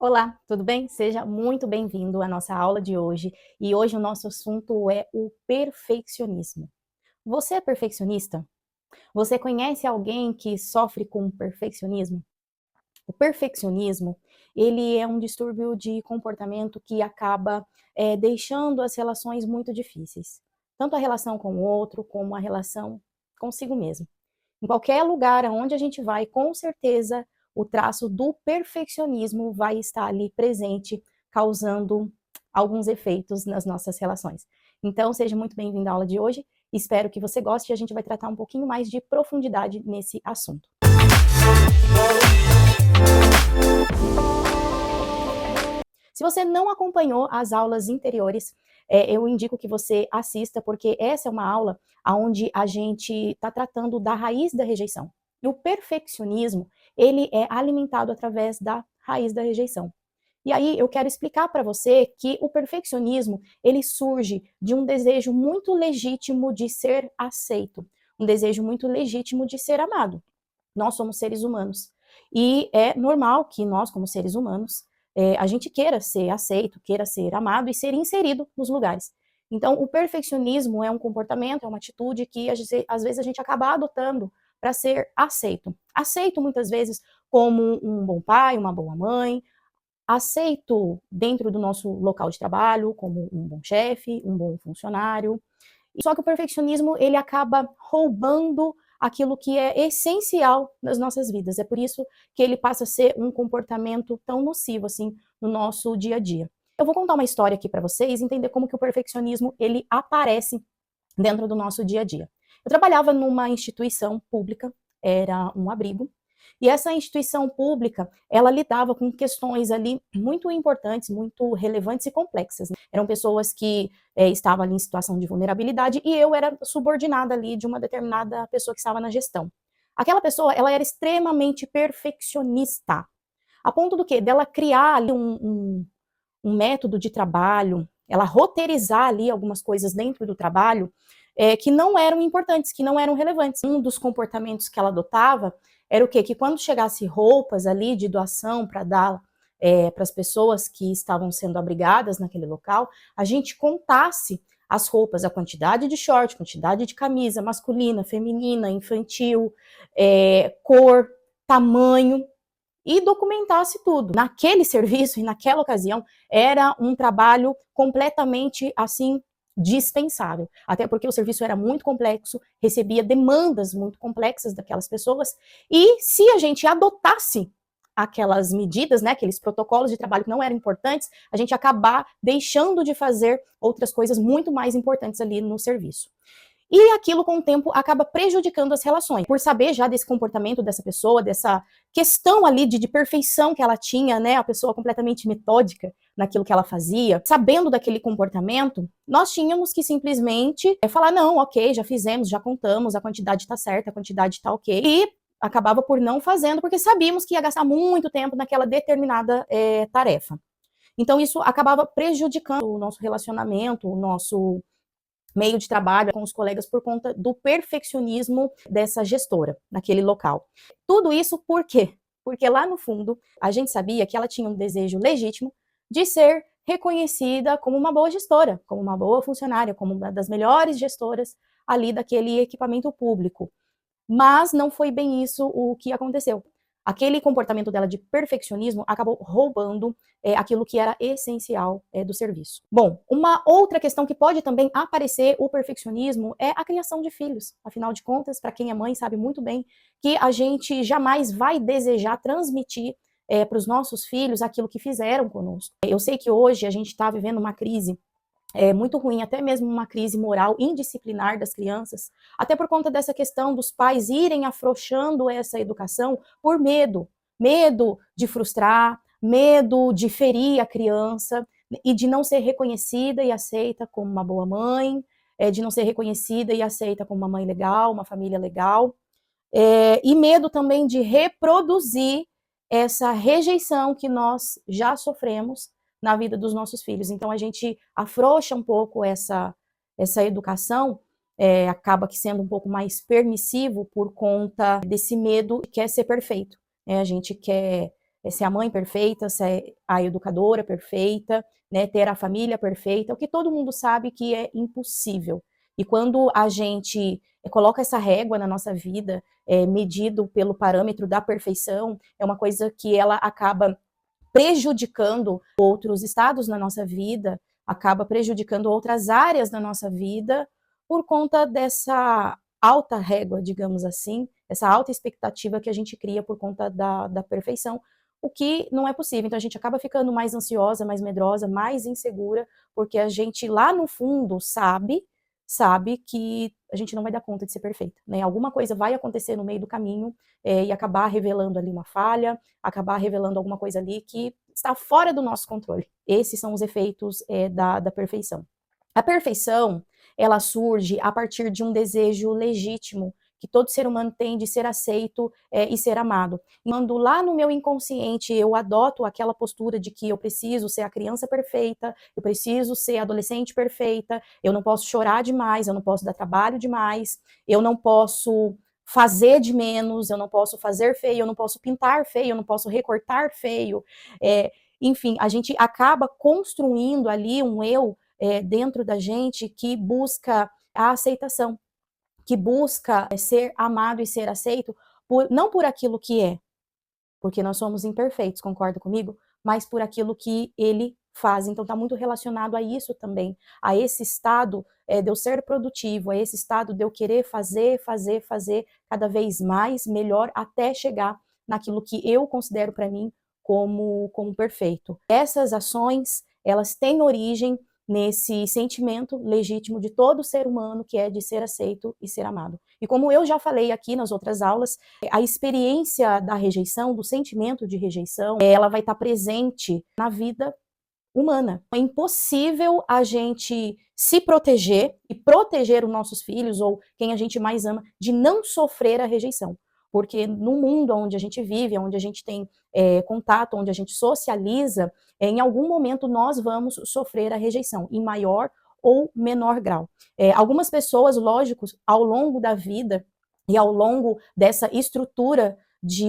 Olá, tudo bem? Seja muito bem-vindo à nossa aula de hoje. E hoje o nosso assunto é o perfeccionismo. Você é perfeccionista? Você conhece alguém que sofre com perfeccionismo? O perfeccionismo, ele é um distúrbio de comportamento que acaba deixando as relações muito difíceis. Tanto a relação com o outro, como a relação consigo mesmo. Em qualquer lugar aonde a gente vai, com certeza o traço do perfeccionismo vai estar ali presente, causando alguns efeitos nas nossas relações. Então, seja muito bem-vindo à aula de hoje. Espero que você goste e a gente vai tratar um pouquinho mais de profundidade nesse assunto. Se você não acompanhou as aulas anteriores, eu indico que você assista, porque essa é uma aula onde a gente está tratando da raiz da rejeição. E o perfeccionismo, ele é alimentado através da raiz da rejeição. E aí eu quero explicar para você que o perfeccionismo, ele surge de um desejo muito legítimo de ser aceito, um desejo muito legítimo de ser amado. Nós somos seres humanos. E é normal que nós, como seres humanos, a gente queira ser aceito, queira ser amado e ser inserido nos lugares. Então, o perfeccionismo é um comportamento, é uma atitude que às vezes a gente acaba adotando para ser aceito. Aceito muitas vezes como um bom pai, uma boa mãe, aceito dentro do nosso local de trabalho como um bom chefe, um bom funcionário. Só que o perfeccionismo, ele acaba roubando aquilo que é essencial nas nossas vidas. É por isso que ele passa a ser um comportamento tão nocivo assim no nosso dia a dia. Eu vou contar uma história aqui para vocês, entender como que o perfeccionismo ele aparece dentro do nosso dia a dia. Eu trabalhava numa instituição pública, era um abrigo, e essa instituição pública, ela lidava com questões ali muito importantes, muito relevantes e complexas. Né? Eram pessoas que estavam ali em situação de vulnerabilidade e eu era subordinada ali de uma determinada pessoa que estava na gestão. Aquela pessoa, ela era extremamente perfeccionista, a ponto do quê? Dela criar ali um método de trabalho, ela roteirizar ali algumas coisas dentro do trabalho que não eram importantes, que não eram relevantes. Um dos comportamentos que ela adotava era o quê? Que quando chegasse roupas ali de doação para dar para as pessoas que estavam sendo abrigadas naquele local, a gente contasse as roupas, a quantidade de short, quantidade de camisa masculina, feminina, infantil, cor, tamanho, e documentasse tudo. Naquele serviço e naquela ocasião era um trabalho completamente assim dispensável, até porque o serviço era muito complexo, recebia demandas muito complexas daquelas pessoas, e se a gente adotasse aquelas medidas, né, aqueles protocolos de trabalho que não eram importantes, a gente acabar deixando de fazer outras coisas muito mais importantes ali no serviço. E aquilo, com o tempo, acaba prejudicando as relações. Por saber já desse comportamento dessa pessoa, dessa questão ali de perfeição que ela tinha, né, a pessoa completamente metódica naquilo que ela fazia, sabendo daquele comportamento, nós tínhamos que simplesmente falar, não, ok, já fizemos, já contamos, a quantidade está certa, a quantidade está ok, e acabava por não fazendo, porque sabíamos que ia gastar muito tempo naquela determinada tarefa. Então, isso acabava prejudicando o nosso relacionamento, o nosso meio de trabalho com os colegas por conta do perfeccionismo dessa gestora naquele local. Tudo isso por quê? Porque lá no fundo a gente sabia que ela tinha um desejo legítimo de ser reconhecida como uma boa gestora, como uma boa funcionária, como uma das melhores gestoras ali daquele equipamento público. Mas não foi bem isso o que aconteceu. Aquele comportamento dela de perfeccionismo acabou roubando aquilo que era essencial do serviço. Bom, uma outra questão que pode também aparecer o perfeccionismo é a criação de filhos. Afinal de contas, para quem é mãe sabe muito bem que a gente jamais vai desejar transmitir para os nossos filhos aquilo que fizeram conosco. Eu sei que hoje a gente está vivendo uma crise muito ruim, até mesmo uma crise moral indisciplinar das crianças, até por conta dessa questão dos pais irem afrouxando essa educação por medo, medo de frustrar, medo de ferir a criança e de não ser reconhecida e aceita como uma boa mãe, de não ser reconhecida e aceita como uma mãe legal, uma família legal, e medo também de reproduzir essa rejeição que nós já sofremos na vida dos nossos filhos. Então a gente afrouxa um pouco essa educação, acaba que sendo um pouco mais permissivo por conta desse medo que quer ser perfeito. A gente quer ser a mãe perfeita, ser a educadora perfeita, né, ter a família perfeita, o que todo mundo sabe que é impossível. E quando a gente coloca essa régua na nossa vida, medido pelo parâmetro da perfeição, é uma coisa que ela acaba prejudicando outros estados na nossa vida, acaba prejudicando outras áreas da nossa vida por conta dessa alta régua, digamos assim, essa alta expectativa que a gente cria por conta da perfeição, o que não é possível. Então a gente acaba ficando mais ansiosa, mais medrosa, mais insegura, porque a gente lá no fundo sabe que a gente não vai dar conta de ser perfeita, né? Alguma coisa vai acontecer no meio do caminho e acabar revelando ali uma falha, acabar revelando alguma coisa ali que está fora do nosso controle. Esses são os efeitos da perfeição. A perfeição, ela surge a partir de um desejo legítimo que todo ser humano tem de ser aceito e ser amado. Quando lá no meu inconsciente eu adoto aquela postura de que eu preciso ser a criança perfeita, eu preciso ser a adolescente perfeita, eu não posso chorar demais, eu não posso dar trabalho demais, eu não posso fazer de menos, eu não posso fazer feio, eu não posso pintar feio, eu não posso recortar feio. Enfim, a gente acaba construindo ali um eu dentro da gente que busca a aceitação, que busca ser amado e ser aceito, não por aquilo que é, porque nós somos imperfeitos, concorda comigo? Mas por aquilo que ele faz. Então está muito relacionado a isso também, a esse estado de eu ser produtivo, a esse estado de eu querer fazer cada vez mais, melhor, até chegar naquilo que eu considero para mim como perfeito. Essas ações, elas têm origem nesse sentimento legítimo de todo ser humano, que é de ser aceito e ser amado. E como eu já falei aqui nas outras aulas, a experiência da rejeição, do sentimento de rejeição, ela vai estar presente na vida humana. É impossível a gente se proteger e proteger os nossos filhos ou quem a gente mais ama de não sofrer a rejeição. Porque no mundo onde a gente vive, onde a gente tem contato, onde a gente socializa, em algum momento nós vamos sofrer a rejeição, em maior ou menor grau. Algumas pessoas, lógico, ao longo da vida e ao longo dessa estrutura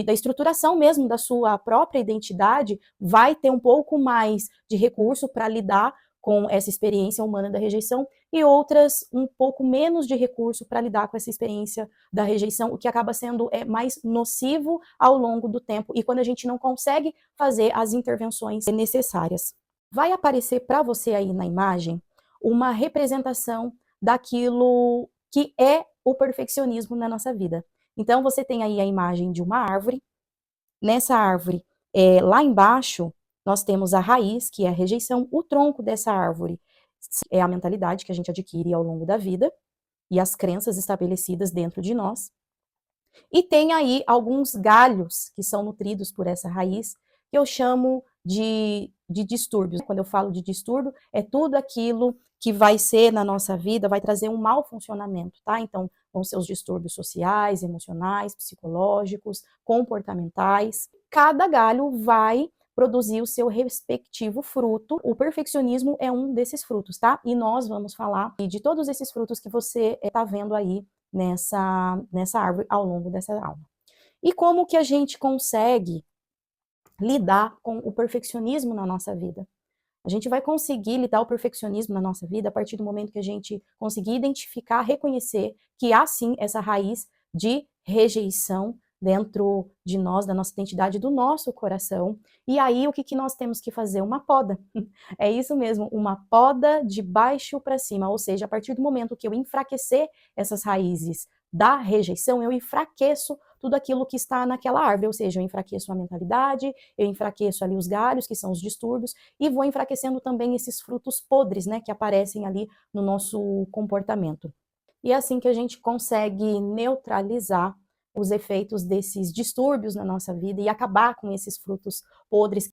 da estruturação mesmo da sua própria identidade, vai ter um pouco mais de recurso para lidar com essa experiência humana da rejeição e outras um pouco menos de recurso para lidar com essa experiência da rejeição, o que acaba sendo mais nocivo ao longo do tempo e quando a gente não consegue fazer as intervenções necessárias. Vai aparecer para você aí na imagem uma representação daquilo que é o perfeccionismo na nossa vida. Então, você tem aí a imagem de uma árvore. Nessa árvore, lá embaixo, nós temos a raiz, que é a rejeição. O tronco dessa árvore é a mentalidade que a gente adquire ao longo da vida e as crenças estabelecidas dentro de nós. E tem aí alguns galhos que são nutridos por essa raiz, que eu chamo de distúrbios. Quando eu falo de distúrbio, é tudo aquilo que vai ser na nossa vida, vai trazer um mau funcionamento, tá? Então, vão ser os distúrbios sociais, emocionais, psicológicos, comportamentais. Cada galho vai produzir o seu respectivo fruto. O perfeccionismo é um desses frutos, tá? E nós vamos falar de todos esses frutos que você está vendo aí nessa árvore ao longo dessa aula. E como que a gente consegue lidar com o perfeccionismo na nossa vida? A gente vai conseguir lidar o perfeccionismo na nossa vida a partir do momento que a gente conseguir identificar, reconhecer que há sim essa raiz de rejeição dentro de nós, da nossa identidade, do nosso coração. E aí o que nós temos que fazer? Uma poda. É isso mesmo, uma poda de baixo para cima, ou seja, a partir do momento que eu enfraquecer essas raízes da rejeição, eu enfraqueço tudo aquilo que está naquela árvore, ou seja, eu enfraqueço a mentalidade, eu enfraqueço ali os galhos, que são os distúrbios, e vou enfraquecendo também esses frutos podres, né, que aparecem ali no nosso comportamento. E é assim que a gente consegue neutralizar os efeitos desses distúrbios na nossa vida e acabar com esses frutos podres.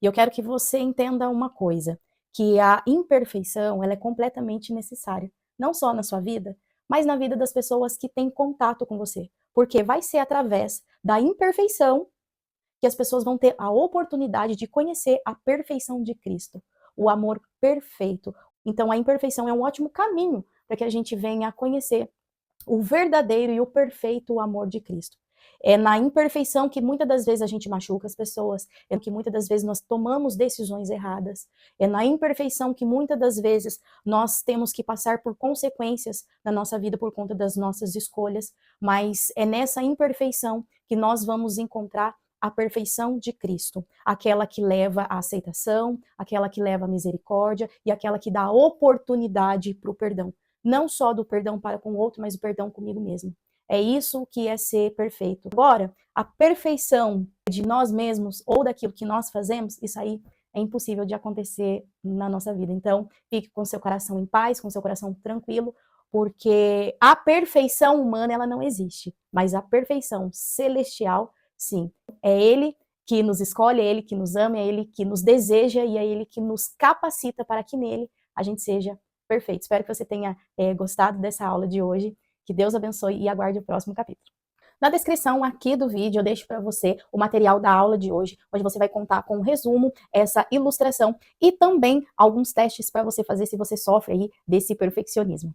E eu quero que você entenda uma coisa, que a imperfeição, ela é completamente necessária, não só na sua vida, mas na vida das pessoas que têm contato com você, porque vai ser através da imperfeição que as pessoas vão ter a oportunidade de conhecer a perfeição de Cristo, o amor perfeito. Então a imperfeição é um ótimo caminho para que a gente venha a conhecer o verdadeiro e o perfeito amor de Cristo. É na imperfeição que muitas das vezes a gente machuca as pessoas, é que muitas das vezes nós tomamos decisões erradas, é na imperfeição que muitas das vezes nós temos que passar por consequências na nossa vida por conta das nossas escolhas, mas é nessa imperfeição que nós vamos encontrar a perfeição de Cristo, aquela que leva à aceitação, aquela que leva à misericórdia e aquela que dá oportunidade para o perdão. Não só do perdão para com o outro, mas o perdão comigo mesmo. É isso que é ser perfeito. Agora, a perfeição de nós mesmos ou daquilo que nós fazemos, isso aí é impossível de acontecer na nossa vida. Então, fique com seu coração em paz, com seu coração tranquilo, porque a perfeição humana, ela não existe, mas a perfeição celestial, sim. É Ele que nos escolhe, é Ele que nos ama, é Ele que nos deseja e é Ele que nos capacita para que nele a gente seja perfeito. Espero que você tenha gostado dessa aula de hoje. Que Deus abençoe e aguarde o próximo capítulo. Na descrição aqui do vídeo eu deixo para você o material da aula de hoje, onde você vai contar com um resumo, essa ilustração e também alguns testes para você fazer se você sofre aí desse perfeccionismo.